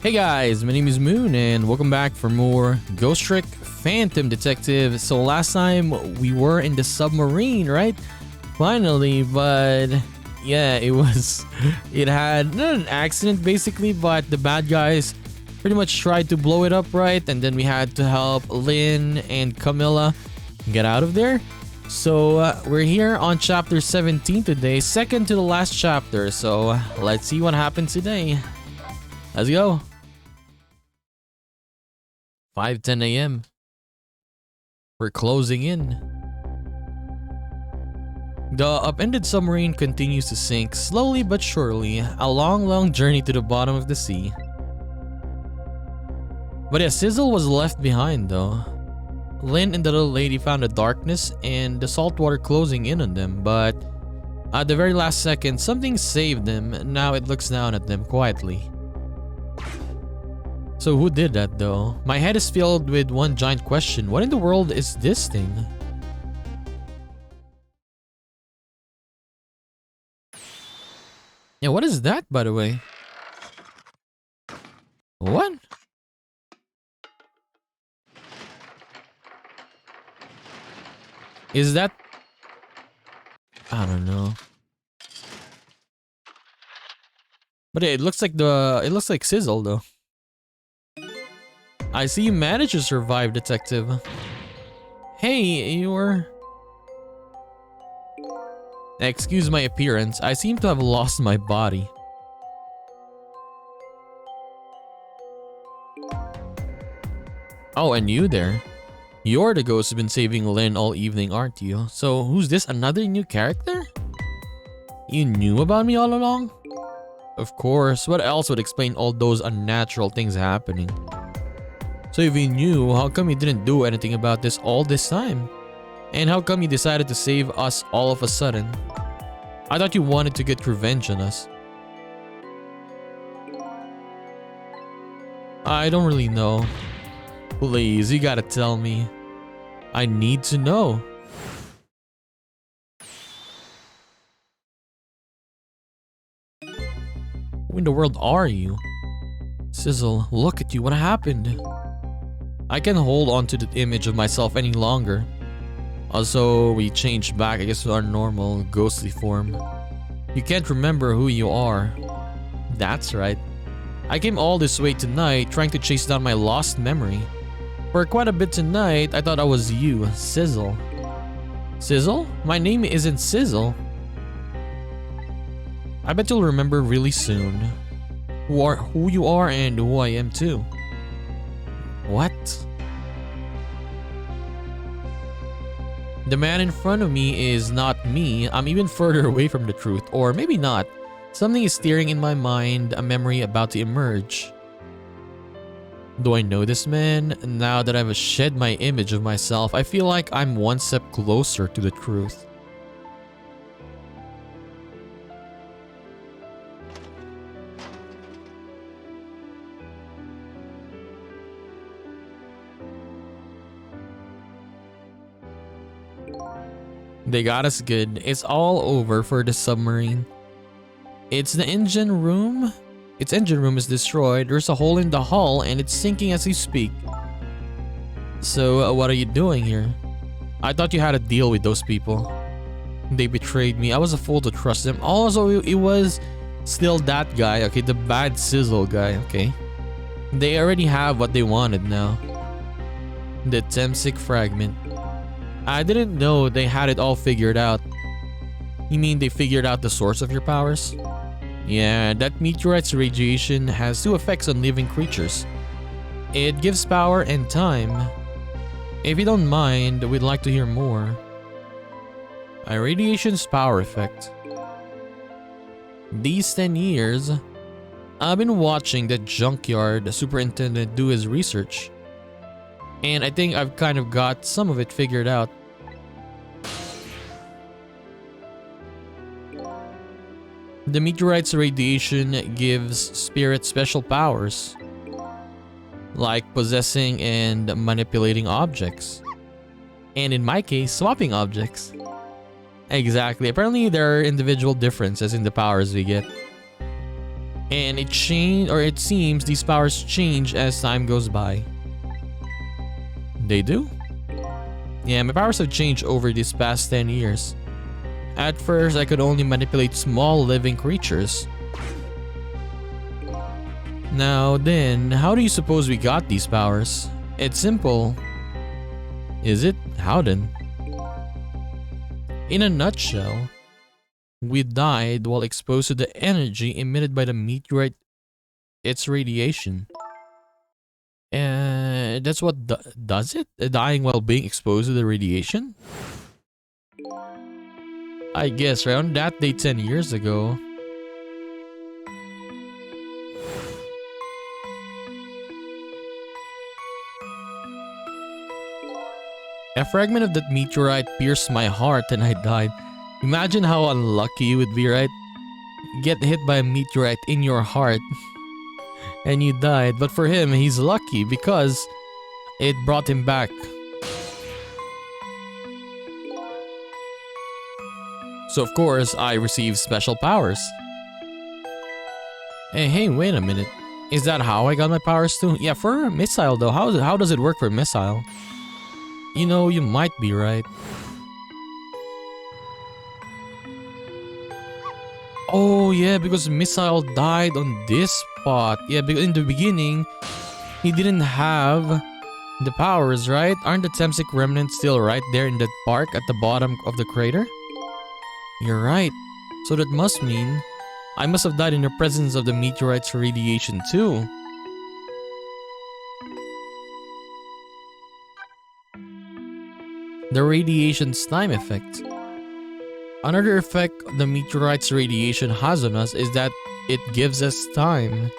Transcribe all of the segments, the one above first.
Hey guys, my name is Moon and welcome back for more Ghost Trick Phantom Detective. So last time we were in the submarine, right? Finally, but yeah, it had not an accident basically, but the bad guys pretty much tried to blow it up, right? And then we had to help Lynn and Camilla get out of there. So we're here on chapter 17 today, second to the last chapter. So let's see what happens today. Let's go. 5:10 a.m. We're closing in. The upended submarine continues to sink slowly but surely, a long journey to the bottom of the sea. But yeah, Sizzle was left behind though. Lynn and the little lady found the darkness and the salt water closing in on them, but at the very last second, something saved them. Now it looks down at them quietly. So who did that though? My head is filled with one giant question. What in the world is this thing? Yeah, what is that by the way? What? Is that... I don't know. But yeah, it looks like Sizzle though. I see you managed to survive, detective. Hey, you're... Excuse my appearance. I seem to have lost my body. Oh, and you there. You're the ghost who's been saving Lynn all evening, aren't you? So who's this? Another new character? You knew about me all along? Of course. What else would explain all those unnatural things happening? So if you knew, how come you didn't do anything about this all this time? And how come you decided to save us all of a sudden? I thought you wanted to get revenge on us. I don't really know. Please, you gotta tell me. I need to know. Who in the world are you? Sizzle, look at you, what happened? I can't hold on to the image of myself any longer. Also, we changed back, I guess, to our normal ghostly form. You can't remember who you are. That's right. I came all this way tonight trying to chase down my lost memory. For quite a bit tonight, I thought I was you, Sizzle. Sizzle? My name isn't Sizzle. I bet you'll remember really soon. Who you are and who I am too. What? The man in front of me is not me. I'm even further away from the truth. Or maybe not. Something is stirring in my mind, a memory about to emerge. Do I know this man? Now that I've shed my image of myself, I feel like I'm one step closer to the truth. They got us good. It's all over for the submarine. Its engine room is destroyed. There's a hole in the hull and it's sinking as we speak. So what are you doing here? I thought you had a deal with those people. They betrayed me. I was a fool to trust them. Also, it was still that guy. Okay, the bad Sizzle guy. Okay. They already have what they wanted now. The Temsic fragment. I didn't know they had it all figured out. You mean they figured out the source of your powers? Yeah, that meteorite's radiation has two effects on living creatures. It gives power and time. If you don't mind, we'd like to hear more. A radiation's power effect. These 10 years, I've been watching the junkyard superintendent do his research. And I think I've kind of got some of it figured out. The meteorite's radiation gives spirits special powers, like possessing and manipulating objects. And in my case, swapping objects. Exactly. Apparently there are individual differences in the powers we get. And it seems these powers change as time goes by. They do? Yeah, my powers have changed over these past 10 years. At first, I could only manipulate small living creatures. Now then, how do you suppose we got these powers? It's simple. Is it? How then? In a nutshell, we died while exposed to the energy emitted by the meteorite, its radiation. That's what does it? Dying while being exposed to the radiation? I guess right on that day 10 years ago. A fragment of that meteorite pierced my heart and I died. Imagine how unlucky you would be, right? Get hit by a meteorite in your heart and you died. But for him, he's lucky because it brought him back. So of course, I received special powers. Hey, wait a minute. Is that how I got my powers too? Yeah, for a missile though. How does it work for a missile? You know, you might be right. Oh yeah, because Missile died on this spot. Yeah, because in the beginning, he didn't have the powers, right? Aren't the Temsic remnants still right there in that park at the bottom of the crater? You're right. So that must mean I must have died in the presence of the meteorite's radiation too. The radiation's time effect. Another effect the meteorite's radiation has on us is that it gives us time.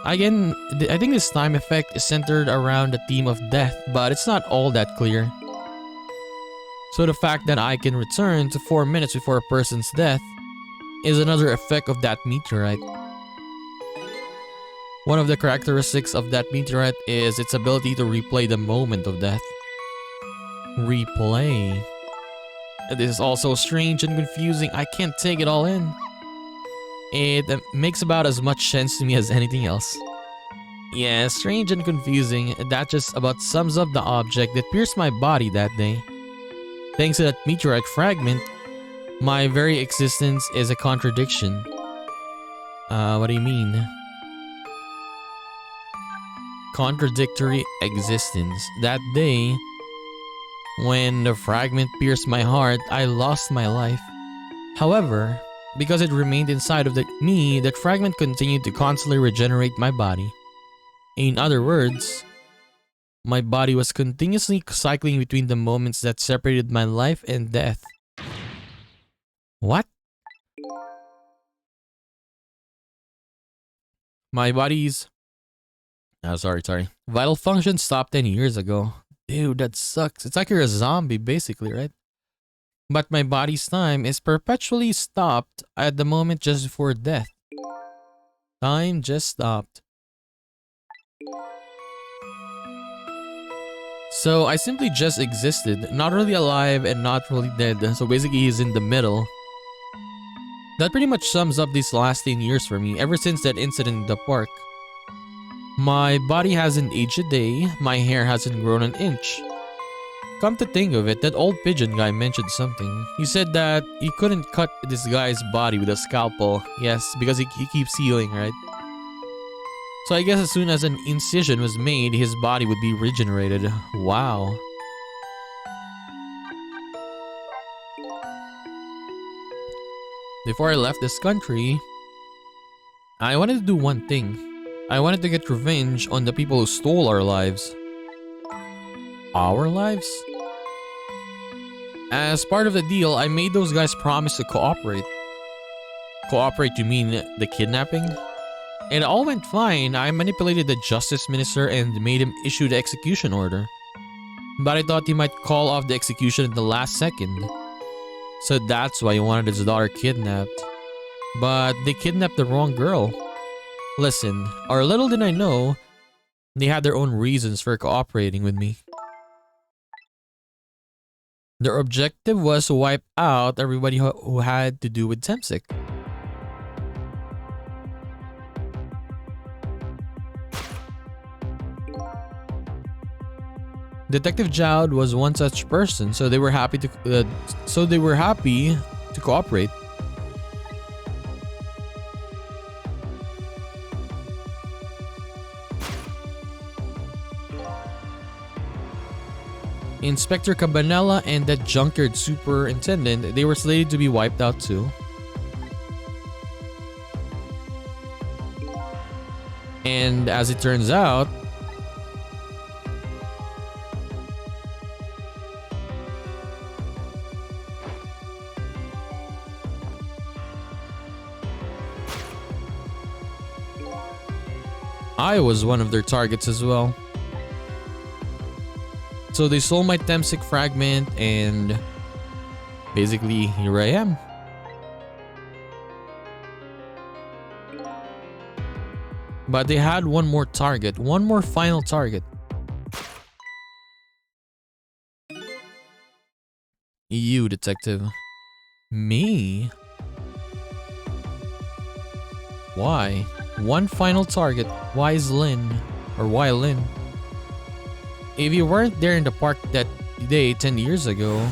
Again, I think this time effect is centered around the theme of death, but it's not all that clear. So the fact that I can return to 4 minutes before a person's death is another effect of that meteorite. One of the characteristics of that meteorite is its ability to replay the moment of death. Replay. This is also strange and confusing. I can't take it all in. It makes about as much sense to me as anything else. Yeah, strange and confusing. That just about sums up the object that pierced my body that day. Thanks to that meteorite fragment, my very existence is a contradiction. What do you mean? Contradictory existence. That day, when the fragment pierced my heart, I lost my life. However, because it remained inside of me, that fragment continued to constantly regenerate my body. In other words, my body was continuously cycling between the moments that separated my life and death. What? My body's... sorry. Vital function stopped 10 years ago. Dude, that sucks. It's like you're a zombie, basically, right? But my body's time is perpetually stopped at the moment just before death. Time just stopped. So I simply just existed, not really alive and not really dead. So basically he's in the middle. That pretty much sums up these last 10 years for me, ever since that incident in the park. My body hasn't aged a day, my hair hasn't grown an inch. Come to think of it, that old pigeon guy mentioned something. He said that he couldn't cut this guy's body with a scalpel. Yes, because he keeps healing, right? So I guess as soon as an incision was made, his body would be regenerated. Wow. Before I left this country, I wanted to do one thing. I wanted to get revenge on the people who stole our lives. Our lives? As part of the deal, I made those guys promise to cooperate. Cooperate, you mean the kidnapping? It all went fine. I manipulated the justice minister and made him issue the execution order. But I thought he might call off the execution at the last second. So that's why he wanted his daughter kidnapped. But they kidnapped the wrong girl. Listen, or little did I know, they had their own reasons for cooperating with me. Their objective was to wipe out everybody who had to do with Temsic. Detective Jowd was one such person, so they were happy to cooperate. Inspector Cabanela and that junkyard superintendent, they were slated to be wiped out too. And as it turns out, I was one of their targets as well. So they stole my Temsic fragment and basically here I am. But they had one more target, one more final target. You, detective. Me? Why? One final target. Why is Lynn? Or why Lynn? If you weren't there in the park that day 10 years ago,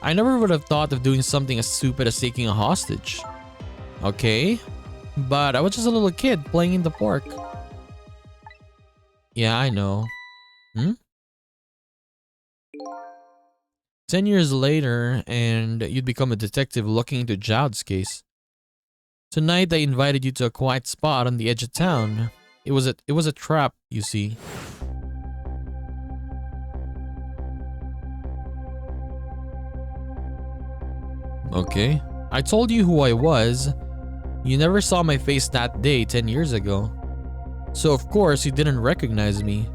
I never would have thought of doing something as stupid as taking a hostage. Okay? But I was just a little kid playing in the park. Yeah, I know. 10 years later, and you'd become a detective looking into Jowd's case. Tonight, I invited you to a quiet spot on the edge of town. It was a trap, you see. Okay. I told you who I was. You never saw my face that day 10 years ago. So of course you didn't recognize me.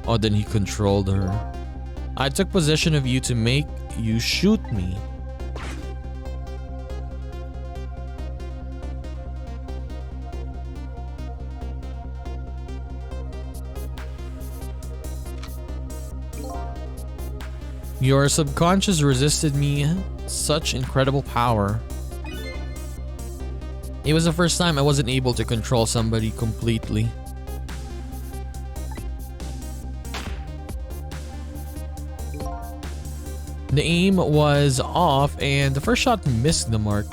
Oh, then he controlled her. I took possession of you to make you shoot me. Your subconscious resisted me such incredible power. It was the first time I wasn't able to control somebody completely. The aim was off and the first shot missed the mark.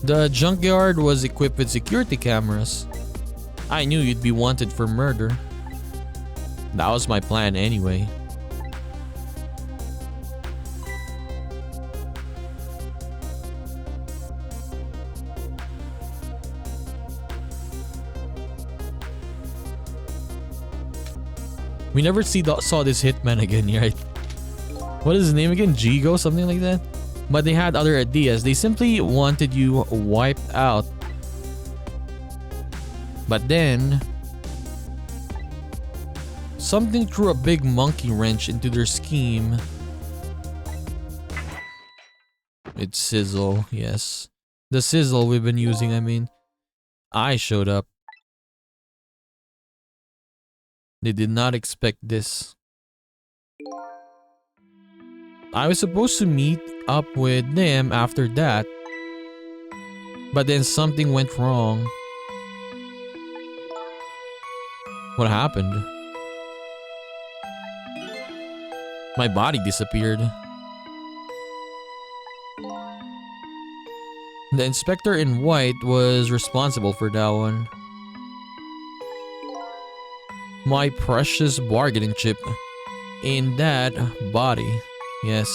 The junkyard was equipped with security cameras. I knew you'd be wanted for murder. That was my plan anyway. We never saw this hitman again, right? What is his name again? Jigo? Something like that? But they had other ideas. They simply wanted you wiped out. But then something threw a big monkey wrench into their scheme. It's Sizzle, yes. The Sizzle we've been using, I mean. I showed up. They did not expect this. I was supposed to meet up with them after that. But then something went wrong. What happened? My body disappeared. The inspector in white was responsible for that one. My precious bargaining chip in that body. Yes.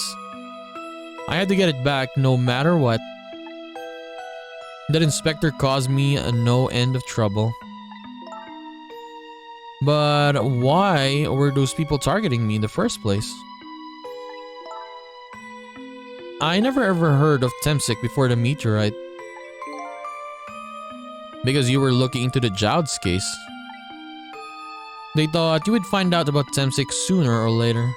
I had to get it back no matter what. That inspector caused me no end of trouble. But why were those people targeting me in the first place? I never ever heard of Temsic before the meteorite. Because you were looking into the Jowd's case. They thought you would find out about Temsic sooner or later.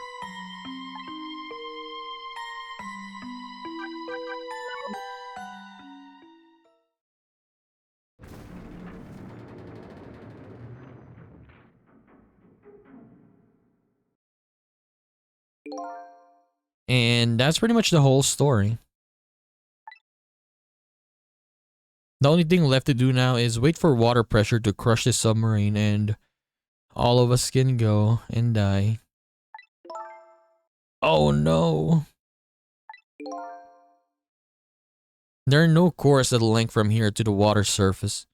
And that's pretty much the whole story. The only thing left to do now is wait for water pressure to crush the submarine and all of us can go and die. Oh no! There are no cores that link from here to the water surface.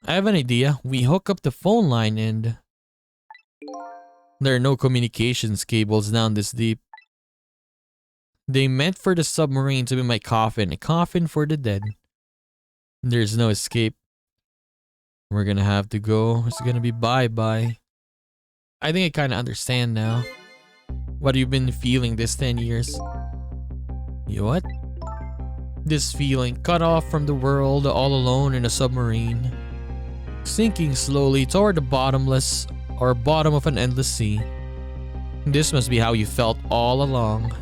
I have an idea. We hook up the phone line and there are no communications cables down this deep. They meant for the submarine to be my coffin, a coffin for the dead. There's no escape. We're gonna have to go. It's gonna be bye-bye. I think I kinda understand now what you've been feeling this 10 years. You what? This feeling, cut off from the world, all alone in a submarine. Sinking slowly toward the bottomless or bottom of an endless sea. This must be how you felt all along.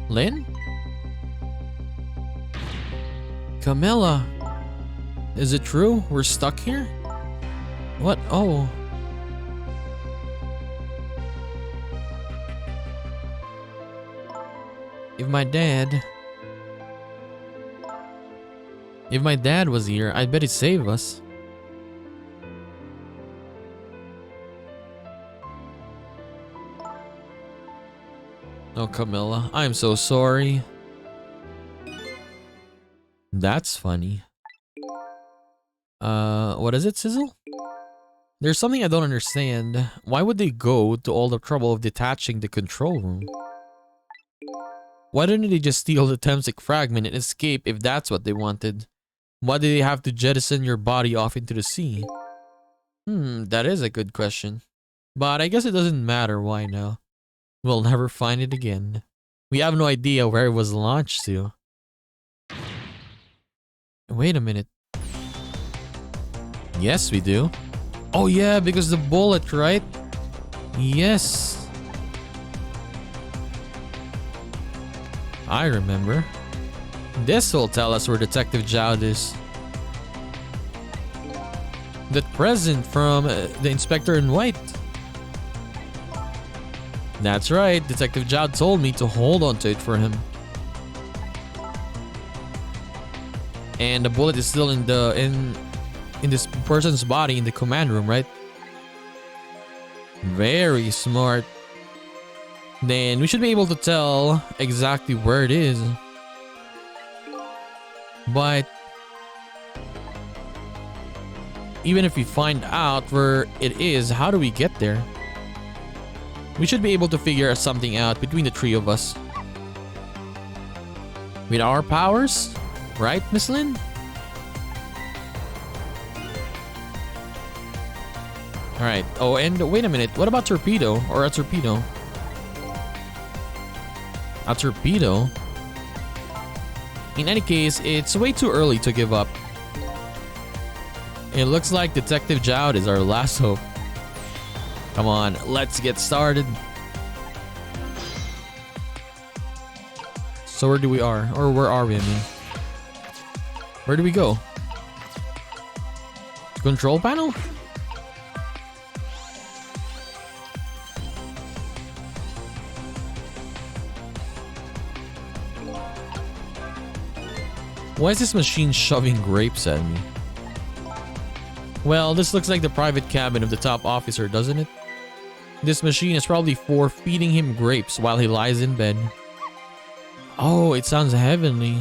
Lynn? Camilla? Is it true? We're stuck here? What? Oh. If my dad was here, I'd bet he'd save us. Oh, Camilla, I'm so sorry. That's funny. What is it, Sizzle? There's something I don't understand. Why would they go to all the trouble of detaching the control room? Why didn't they just steal the Temsic fragment and escape if that's what they wanted? Why did they have to jettison your body off into the sea? That is a good question. But I guess it doesn't matter why now. We'll never find it again. We have no idea where it was launched to. Wait a minute. Yes, we do. Oh yeah, because the bullet, right? Yes. I remember. This will tell us where Detective Jowd is. That present from the inspector in white. That's right, Detective Jowd told me to hold on to it for him. And the bullet is still in this person's body in the command room, right? Very smart. Then we should be able to tell exactly where it is. But even if we find out where it is, how do we get there? We should be able to figure something out between the three of us. With our powers? Right, Miss Lynn? Alright. Oh, and wait a minute. What about torpedo? Or a torpedo? A torpedo? In any case, it's way too early to give up. It looks like Detective Jowd is our last hope. Come on, let's get started. So where are we, I mean? Where do we go? Control panel? Why is this machine shoving grapes at me? Well, this looks like the private cabin of the top officer, doesn't it? This machine is probably for feeding him grapes while he lies in bed. Oh, it sounds heavenly.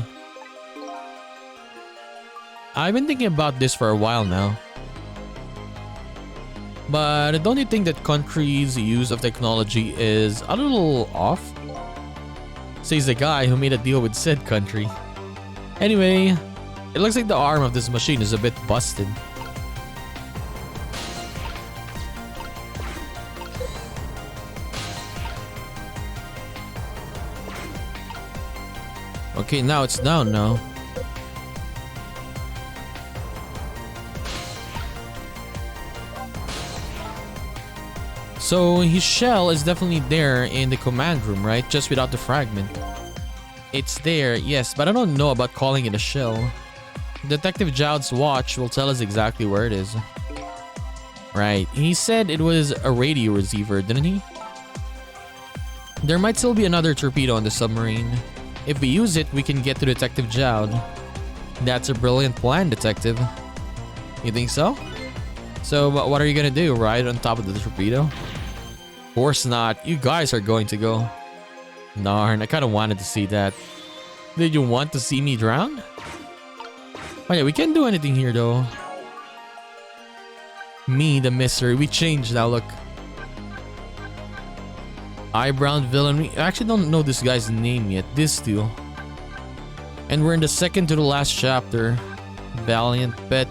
I've been thinking about this for a while now. But don't you think that country's use of technology is a little off? Says the guy who made a deal with said country. Anyway, it looks like the arm of this machine is a bit busted. Okay, now it's down now. So his shell is definitely there in the command room, right? Just without the fragment. It's there, yes, but I don't know about calling it a shell. Detective Jowd's watch will tell us exactly where it is. Right, he said it was a radio receiver, didn't he? There might still be another torpedo on the submarine. If we use it, we can get to Detective Jowd. That's a brilliant plan, Detective. You think so? So, what are you gonna do? Ride on top of the torpedo? Of course not. You guys are going to go. Darn, I kind of wanted to see that. Did you want to see me drown? Oh yeah, we can't do anything here though. Me, the mystery. We changed now, look. Eyebrow villain. We actually don't know this guy's name yet. This too. And we're in the second to the last chapter. Valiant Pet.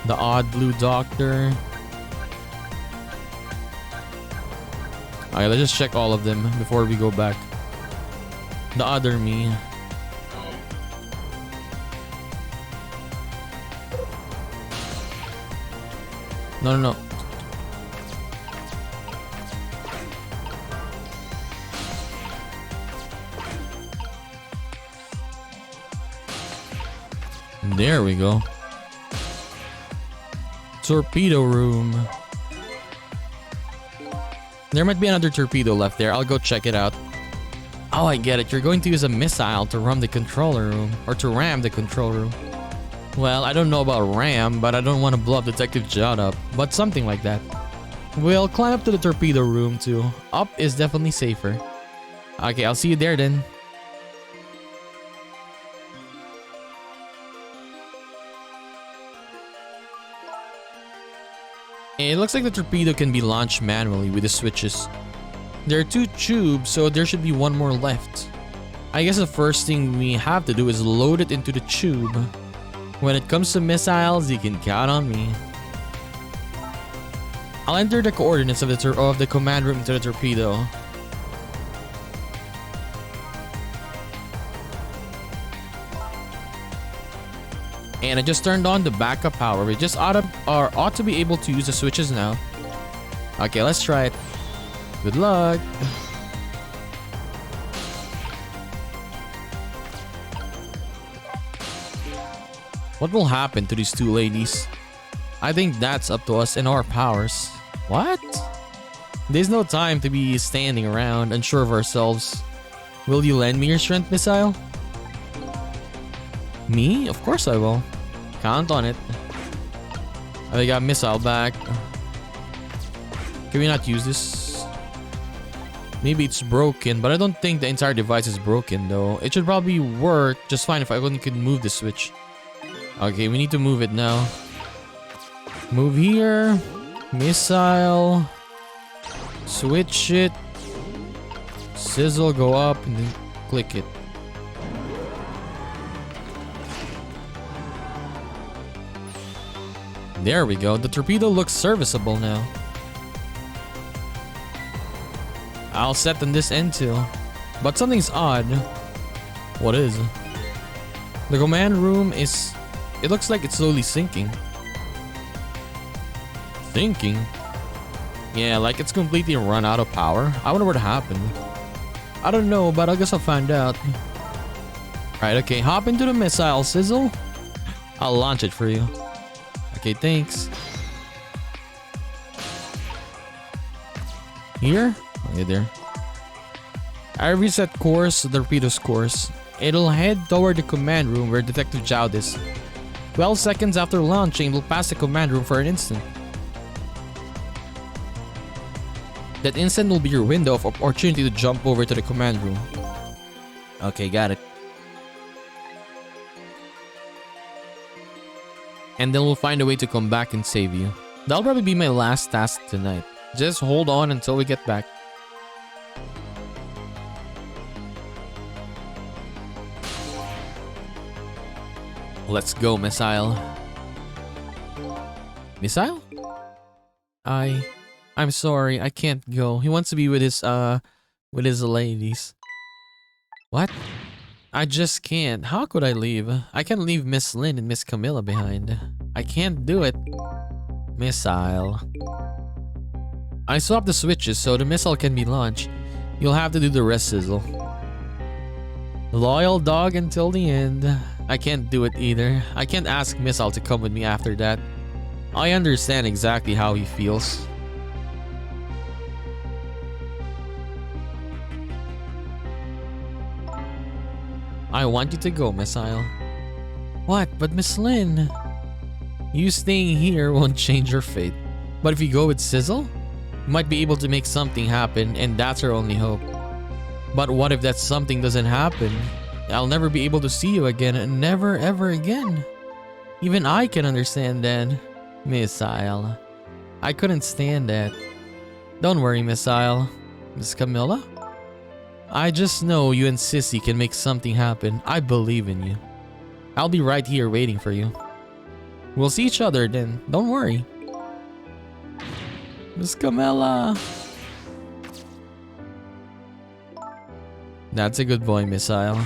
The Odd Blue Doctor. Alright, let's just check all of them before we go back. The other me. No. There we go. Torpedo room. There might be another torpedo left there. I'll go check it out. Oh, I get it. You're going to use a missile to ram the controller room. Or to ram the control room. Well, I don't know about ram, but I don't want to blow up Detective Jowd up. But something like that. We'll climb up to the torpedo room too. Up is definitely safer. Okay, I'll see you there then. It looks like the torpedo can be launched manually with the switches. There are 2 tubes, so there should be one more left. I guess the first thing we have to do is load it into the tube. When it comes to missiles, you can count on me. I'll enter the coordinates of the command room into the torpedo. And I just turned on the backup power. We just ought to be able to use the switches now. Okay, let's try it. Good luck. What will happen to these 2 ladies? I think that's up to us and our powers. What? There's no time to be standing around unsure of ourselves. Will you lend me your strength missile? Me? Of course I will. Count on it. I got missile back. Can we not use this? Maybe it's broken, but I don't think the entire device is broken though. It should probably work just fine if I only could move the switch. Okay, we need to move it now. Move here. Missile. Switch it. Sizzle, go up and then click it. There we go. The torpedo looks serviceable now. I'll set on this end too. But something's odd. What is? The command room is... It looks like it's slowly sinking. Sinking? Yeah, like it's completely run out of power. I wonder what happened. I don't know, but I guess I'll find out. Right, okay. Hop into the missile, Sizzle. I'll launch it for you. Okay, thanks. Here? Okay, there. I reset course, the torpedo's course. It'll head toward the command room where Detective Jowd is. 12 seconds after launching, it'll pass the command room for an instant. That instant will be your window of opportunity to jump over to the command room. Okay, got it. And then we'll find a way to come back and save you. That'll probably be my last task tonight. Just hold on until we get back. Let's go, missile. Missile? I'm sorry, I can't go. He wants to be with his ladies. What? I just can't. How could I leave? I can't leave Miss Lynn and Miss Camilla behind. I can't do it. Missile. I swapped the switches so the missile can be launched. You'll have to do the rest, Sizzle. Loyal dog until the end. I can't do it either. I can't ask Missile to come with me after that. I understand exactly how he feels. I want you to go, Missile. What? But Miss Lynn? You staying here won't change your fate. But if you go with Sizzle, you might be able to make something happen, and that's our only hope. But what if that something doesn't happen? I'll never be able to see you again, and never ever again. Even I can understand that, Missile. I couldn't stand that. Don't worry, Missile. Miss Camilla? I just know you and Sissy can make something happen. I believe in you. I'll be right here waiting for you. We'll see each other then. Don't worry. Miss Camilla. That's a good boy, Missile.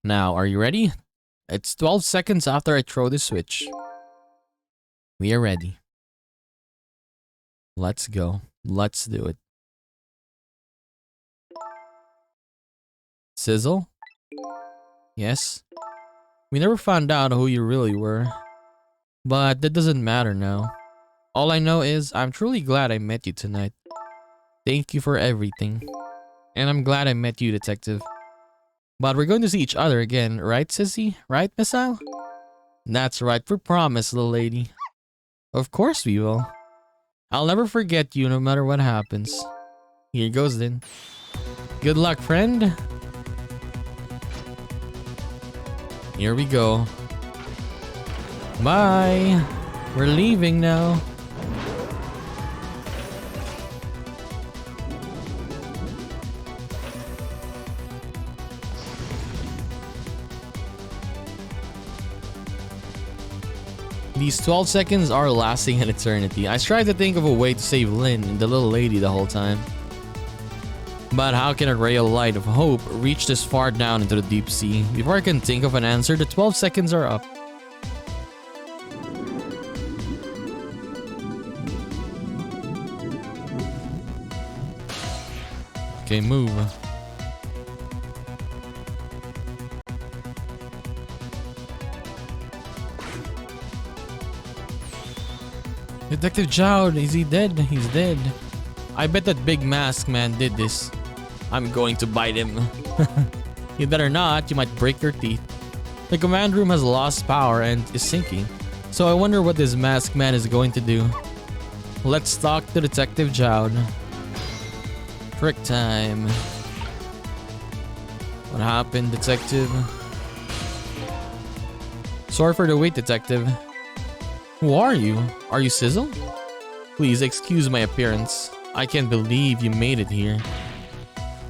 Now, are you ready? It's 12 seconds after I throw the switch. We are ready. Let's go. Let's do it. Sizzle? Yes? We never found out who you really were. But that doesn't matter now. All I know is I'm truly glad I met you tonight. Thank you for everything. And I'm glad I met you, Detective. But we're going to see each other again, right, Sissy? Right, Missile? That's right, we promise, little lady. Of course we will. I'll never forget you no matter what happens. Here goes then. Good luck, friend. Here we go. Bye. We're leaving now. These 12 seconds are lasting an eternity. I tried to think of a way to save Lynn and the little lady the whole time. But how can a ray of light of hope reach this far down into the deep sea? Before I can think of an answer, the 12 seconds are up. Okay, move. Detective Jowd, is he dead? He's dead. I bet that big mask man did this. I'm going to bite him. You better not, you might break your teeth. The command room has lost power and is sinking. So I wonder what this mask man is going to do. Let's talk to Detective Jowd. Trick time. What happened, Detective? Sorry for the wait, Detective. Who are you? Are you Sizzle? Please excuse my appearance. I can't believe you made it here.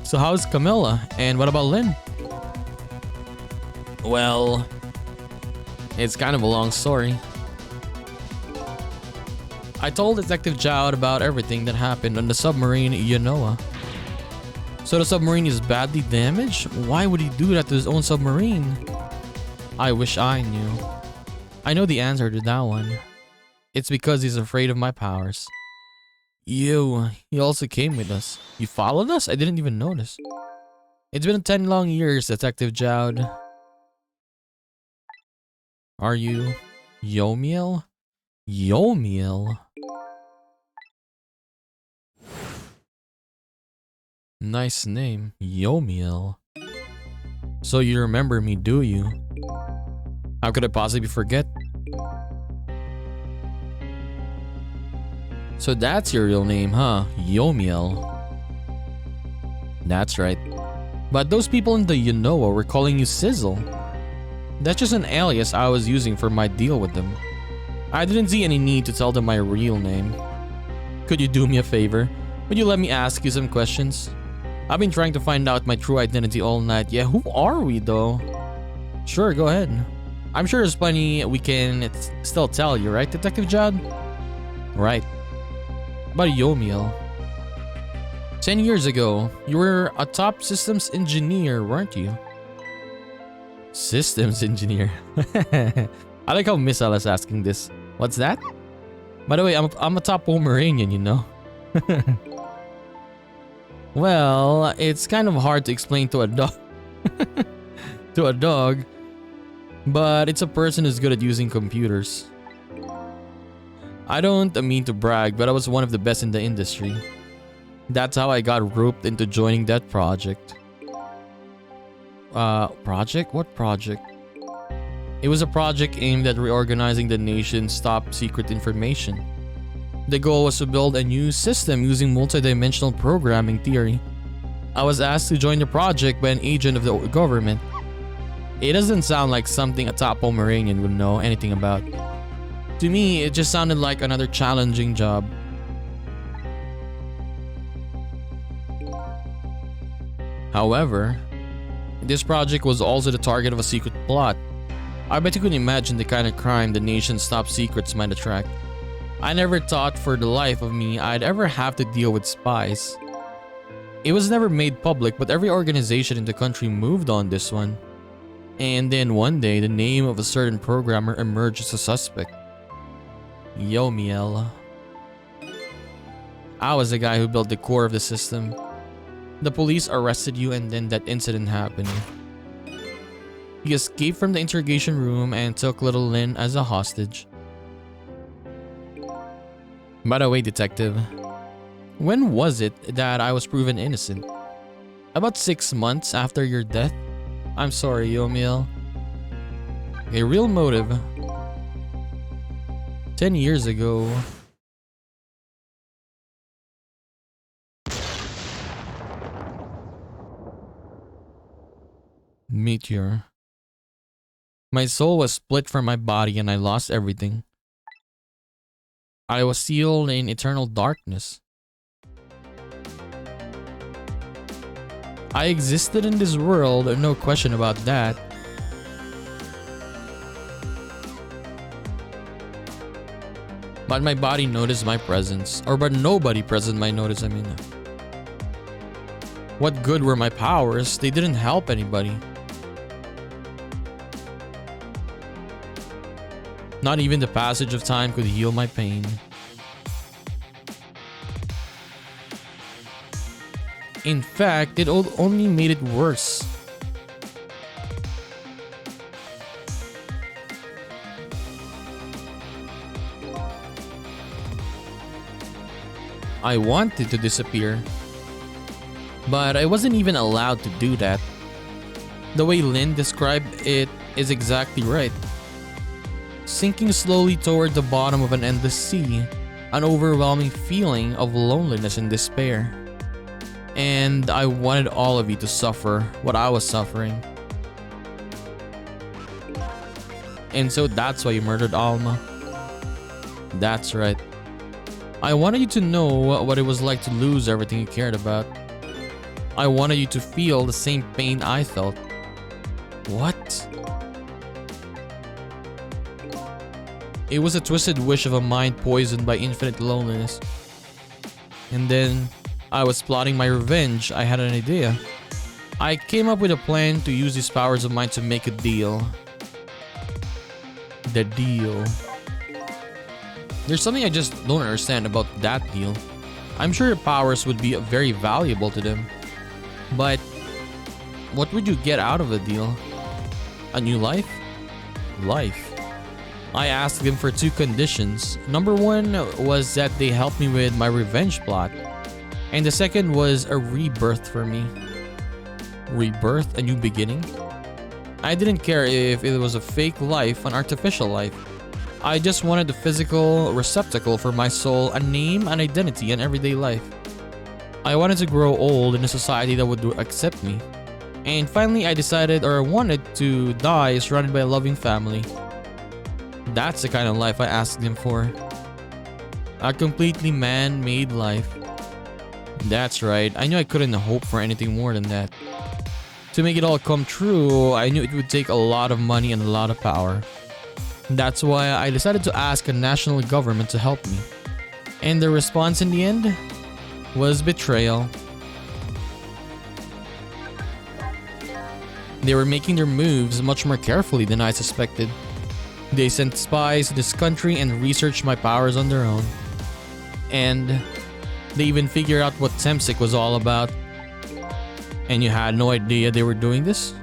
So how's Camilla? And what about Lynn? Well, it's kind of a long story. I told Detective Jowd about everything that happened on the submarine YOMIEL'S. So the submarine is badly damaged? Why would he do that to his own submarine? I wish I knew. I know the answer to that one. It's because he's afraid of my powers. You also came with us. You followed us? I didn't even notice. It's been 10 long years, Detective Jowd. Are you YOMIEL? YOMIEL? Nice name, YOMIEL. So you remember me, do you? How could I possibly forget? So that's your real name, huh? YOMIEL. That's right. But those people in the YOMIEL'S were calling you Sizzle. That's just an alias I was using for my deal with them. I didn't see any need to tell them my real name. Could you do me a favor? Would you let me ask you some questions? I've been trying to find out my true identity all night. Yeah, who are we though? Sure, go ahead. I'm sure there's plenty we can still tell you, right, Detective Jowd? Right. About YOMIEL. 10 years ago, you were a top systems engineer, weren't you? Systems engineer. I like how Missile is asking this. What's that? By the way, I'm a top Pomeranian, you know? Well, it's kind of hard to explain to a dog. To a dog. But it's a person who's good at using computers. I don't mean to brag, but I was one of the best in the industry. That's how I got roped into joining that project. Project? What project? It was a project aimed at reorganizing the nation's top secret information. The goal was to build a new system using multidimensional programming theory. I was asked to join the project by an agent of the government. It doesn't sound like something a top Pomeranian would know anything about. To me, it just sounded like another challenging job. However, this project was also the target of a secret plot. I bet you can imagine the kind of crime the nation's top secrets might attract. I never thought for the life of me I'd ever have to deal with spies. It was never made public, but every organization in the country moved on this one. And then one day, the name of a certain programmer emerged as a suspect. YOMIEL. I was the guy who built the core of the system. The police arrested you and then that incident happened. He escaped from the interrogation room and took little Lynn as a hostage. By the way, detective, when was it that I was proven innocent? About 6 months after your death? I'm sorry, Yomiel. A real motive. 10 years ago. Meteor. My soul was split from my body and I lost everything. I was sealed in eternal darkness. I existed in this world, no question about that. But my body noticed my presence. But nobody present might notice, I mean. What good were my powers? They didn't help anybody. Not even the passage of time could heal my pain. In fact, it only made it worse. I wanted to disappear, but I wasn't even allowed to do that. The way Lynn described it is exactly right. Sinking slowly toward the bottom of an endless sea, an overwhelming feeling of loneliness and despair. And I wanted all of you to suffer what I was suffering. And so that's why you murdered Alma. That's right. I wanted you to know what it was like to lose everything you cared about. I wanted you to feel the same pain I felt. What? It was a twisted wish of a mind poisoned by infinite loneliness. And then I was plotting my revenge. I had an idea. I came up with a plan to use these powers of mine to make a deal. The deal. There's something I just don't understand about that deal. I'm sure your powers would be very valuable to them. But what would you get out of a deal? A new life? Life. I asked them for 2 conditions. Number 1 was that they help me with my revenge plot. And the second was a rebirth for me. Rebirth? A new beginning? I didn't care if it was a fake life, an artificial life. I just wanted a physical receptacle for my soul, a name, an identity, an everyday life. I wanted to grow old in a society that would accept me. And finally I decided or wanted to die surrounded by a loving family. That's the kind of life I asked them for. A completely man-made life. That's right, I knew I couldn't hope for anything more than that. To make it all come true, I knew it would take a lot of money and a lot of power. That's why I decided to ask a national government to help me. And the response in the end was betrayal. They were making their moves much more carefully than I suspected. They sent spies to this country and researched my powers on their own. And they even figured out what Temsik was all about. And you had no idea they were doing this?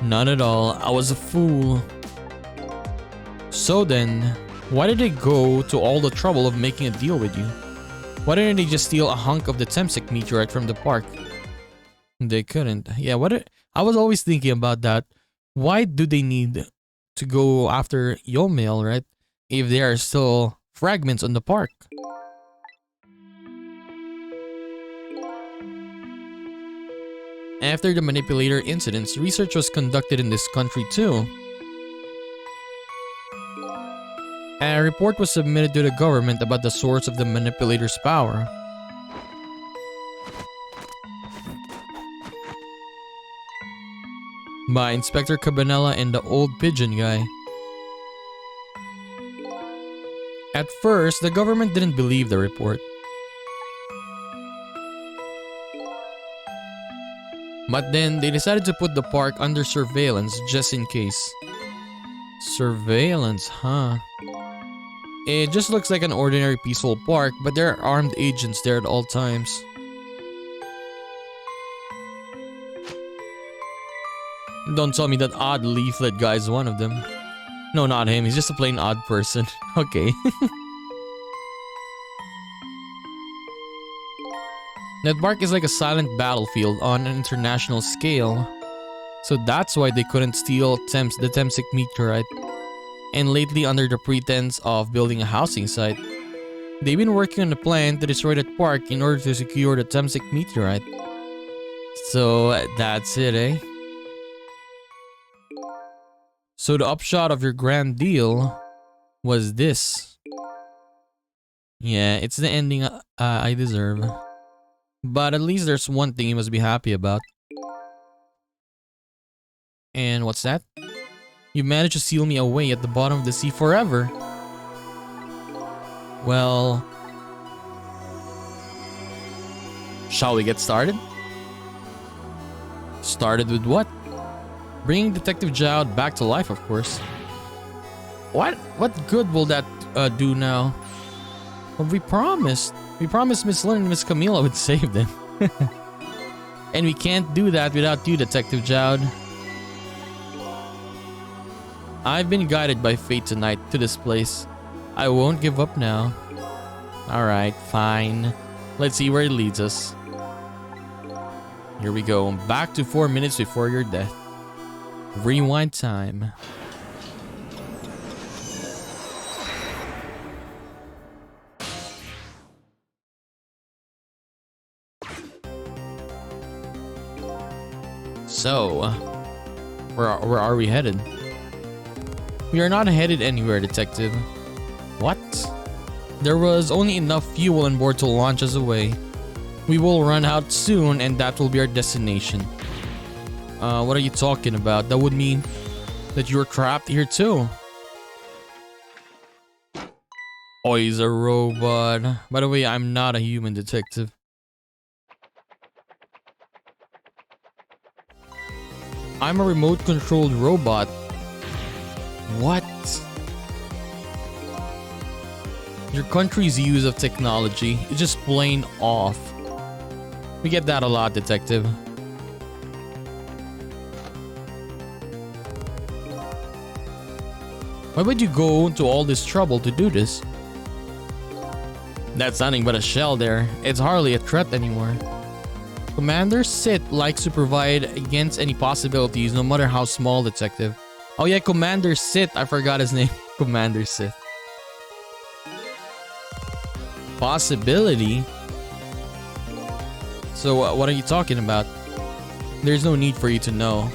None at all. I was a fool. So then, why did they go to all the trouble of making a deal with you? Why didn't they just steal a hunk of the Temsik meteorite from the park? They couldn't. Yeah, I was always thinking about that. Why do they need to go after Yomiel, right? If there are still fragments on the park. After the manipulator incidents, research was conducted in this country too. A report was submitted to the government about the source of the manipulator's power. By Inspector Cabanela and the old pigeon guy. At first, the government didn't believe the report. But then, they decided to put the park under surveillance just in case. Surveillance, huh? It just looks like an ordinary peaceful park, but there are armed agents there at all times. Don't tell me that odd leaflet guy is one of them. No, not him. He's just a plain odd person. Okay. That park is like a silent battlefield on an international scale. So that's why they couldn't steal the Temsik meteorite. And lately, under the pretense of building a housing site, they've been working on a plan to destroy that park in order to secure the Temsik meteorite. So that's it, eh? So the upshot of your grand deal was this. Yeah, it's the ending I deserve. But at least there's one thing you must be happy about. And what's that? You managed to seal me away at the bottom of the sea forever. Well, shall we get started? Started with what? Bringing Detective Jowd back to life, of course. What good will that do now? Well, we promised Miss Lynn and Miss Camila would save them. And we can't do that without you, Detective Jowd. I've been guided by fate tonight to this place. I won't give up now. Alright, fine. Let's see where it leads us. Here we go. Back to 4 minutes before your death. Rewind time. So, where are we headed? We are not headed anywhere, Detective. What? There was only enough fuel on board to launch us away. We will run out soon and that will be our destination. What are you talking about? That would mean that you're trapped here too. Oh, he's a robot. By the way, I'm not a human, Detective. I'm a remote-controlled robot. What? Your country's use of technology is just plain off. We get that a lot, Detective. Why would you go to all this trouble to do this? That's nothing but a shell there. It's hardly a threat anymore. Commander Sith likes to provide against any possibilities, no matter how small, Detective. Oh yeah, Commander Sith. I forgot his name. Commander Sith. Possibility? So what are you talking about? There's no need for you to know.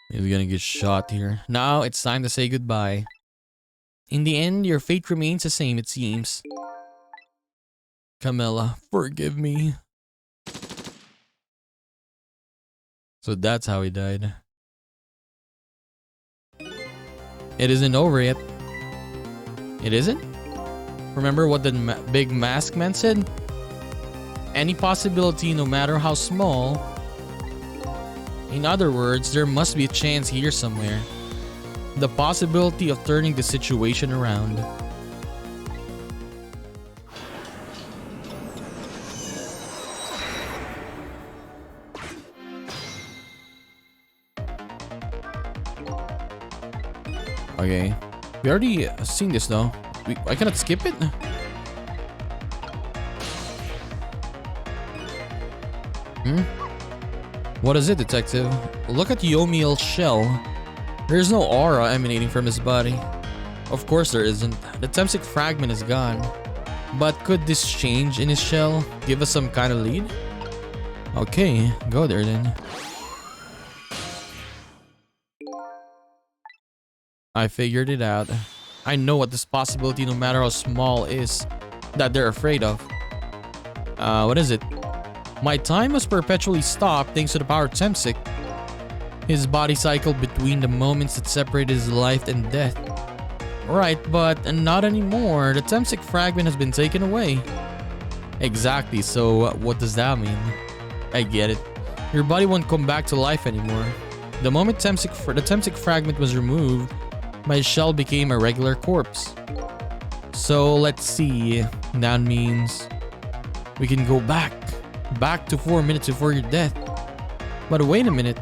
He's gonna get shot here. Now it's time to say goodbye. In the end, your fate remains the same, it seems. Camilla, forgive me. So that's how he died. It isn't over yet. It isn't? Remember what the big mask man said? Any possibility, no matter how small. In other words, there must be a chance here somewhere. The possibility of turning the situation around. Okay. We already seen this though. I cannot skip it? What is it, detective? Look at Yomiel's shell. There's no aura emanating from his body. Of course there isn't. The Temsic fragment is gone. But could this change in his shell give us some kind of lead? Okay, go there then. I figured it out. I know what this possibility, no matter how small, is that they're afraid of. What is it? My time was perpetually stopped thanks to the power of Temsic. His body cycled between the moments that separated his life and death. Right, but not anymore. The Temsic fragment has been taken away. Exactly, so what does that mean? I get it. Your body won't come back to life anymore. The moment the Temsic fragment was removed, my shell became a regular corpse. So let's see. That means we can go back to 4 minutes before your death. But wait a minute.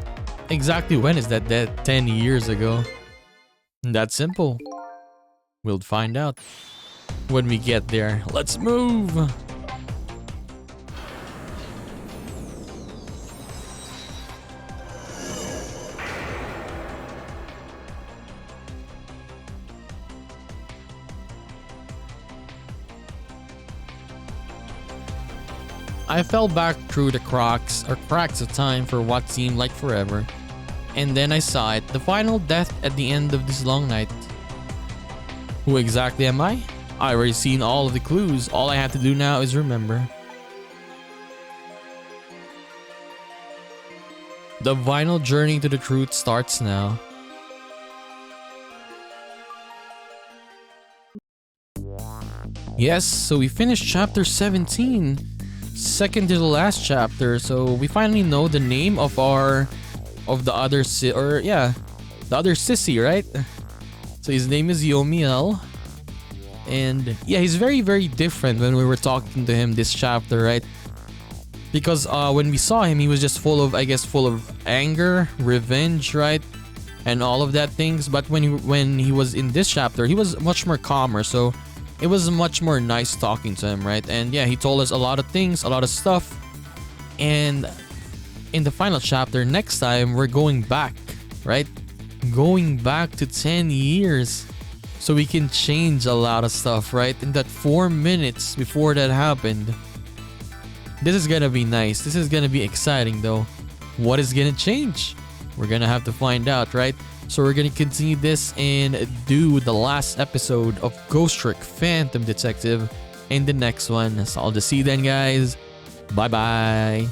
Exactly when is that death? 10 years ago. That's simple. We'll find out when we get there. Let's move. I fell back through the cracks of time for what seemed like forever. And then I saw it, the final death at the end of this long night. Who exactly am I? I already seen all of the clues. All I have to do now is remember. The final journey to the truth starts now. Yes, so we finished chapter 17. Second to the last chapter, so we finally know the name of the other sissy, right? So his name is Yomiel, and yeah, he's very, very different when we were talking to him this chapter, right? Because when we saw him, he was just full of anger, revenge, right, and all of that things. But when he was in this chapter, he was much more calmer, so it was much more nice talking to him, right? And yeah, he told us a lot of things, a lot of stuff. And in the final chapter, next time, we're going back, right? Going back to 10 years. So we can change a lot of stuff, right? In that 4 minutes before that happened. This is gonna be nice. This is gonna be exciting though. What is gonna change? We're gonna have to find out, right? So we're gonna continue this and do the last episode of Ghosttrick Phantom Detective in the next one. So I'll just see you then, guys. Bye bye.